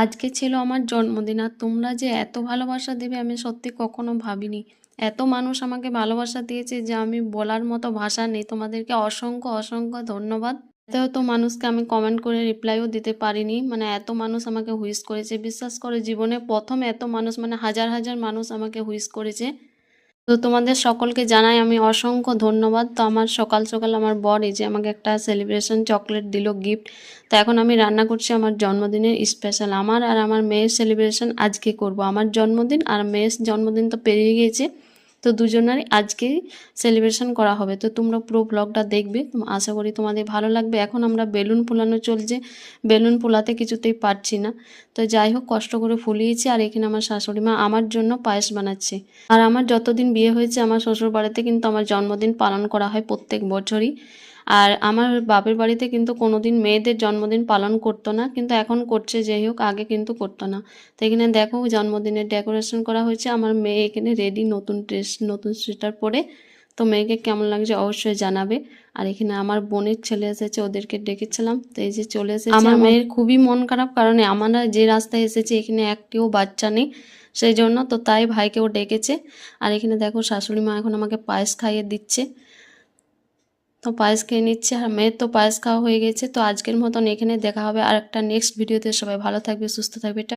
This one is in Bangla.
আজকে ছিল আমার জন্মদিন আর তোমরা যে এত ভালোবাসা দেবে আমি সত্যি কখনো ভাবিনি। এত মানুষ আমাকে ভালোবাসা দিয়েছে যে আমি বলার মতো ভাষা নেই। তোমাদেরকে অসংখ্য অসংখ্য ধন্যবাদ। এত মানুষকে আমি কমেন্ট করে রিপ্লাইও দিতে পারিনি, মানে এত মানুষ আমাকে হুইশ করেছে। বিশ্বাস করে জীবনে প্রথম এত মানুষ, মানে হাজার হাজার মানুষ আমাকে হুইশ করেছে। তো তোমাদের সকলকে জানাই আমি অসংখ্য ধন্যবাদ। তো আমার সকাল সকাল আমার বর এই যে আমাকে একটা সেলিব্রেশন চকলেট দিল গিফট। তো এখন আমি রান্না করছি আমার জন্মদিনের স্পেশাল। আমার আর আমার মেয়ের সেলিব্রেশন আজকে করব। আমার জন্মদিন আর মেয়ের জন্মদিন তো পেরিয়ে গিয়েছে, তো দুজনেরই আজকেই সেলিব্রেশন করা হবে। তো তোমরা পুরো ব্লগটা দেখবে, আশা করি তোমাদের ভালো লাগবে। এখন আমরা বেলুন ফুলানো চলছে, বেলুন ফুলাতে কিছুতেই পারছি না। তো যাই হোক, কষ্ট করে ফুলিয়েছি। আর এখানে আমার শাশুড়ি মা আমার জন্য পায়েস বানাচ্ছে। আর আমার যতদিন বিয়ে হয়েছে আমার শ্বশুর বাড়িতে কিন্তু আমার জন্মদিন পালন করা হয় প্রত্যেক বছরই। আর আমার বাপের বাড়িতে কিন্তু কোনোদিন মেয়েদের জন্মদিন পালন করতো না, কিন্তু এখন করছে। যাই হোক, আগে কিন্তু করতো না। তো এখানে দেখো জন্মদিনের ডেকোরেশন করা হয়েছে। আমার মেয়ে এখানে রেডি, নতুন ড্রেস নতুন সোয়েটার পরে। তো মেয়েকে কেমন লাগছে অবশ্যই জানাবে। আর এখানে আমার বোনের ছেলে এসেছে, ওদেরকে ডেকেছিলাম। তো এই যে চলে এসেছে। আমার মেয়ের খুবই মন খারাপ, কারণ আমরা যে রাস্তায় এসেছি এখানে একটিও বাচ্চা নেই, সেই জন্য। তো তাই ভাইকেও ডেকেছে। আর এখানে দেখো শাশুড়ি মা এখন আমাকে পায়েস খাইয়ে দিচ্ছে। তো পায়েস খেয়ে নিচ্ছে, আর মেয়ের তো পায়েস খাওয়া হয়ে গেছে। তো আজকের মতন এখানে দেখা হবে আর একটা নেক্সট ভিডিওতে। সবাই ভালো থাকবে, সুস্থ থাকবে।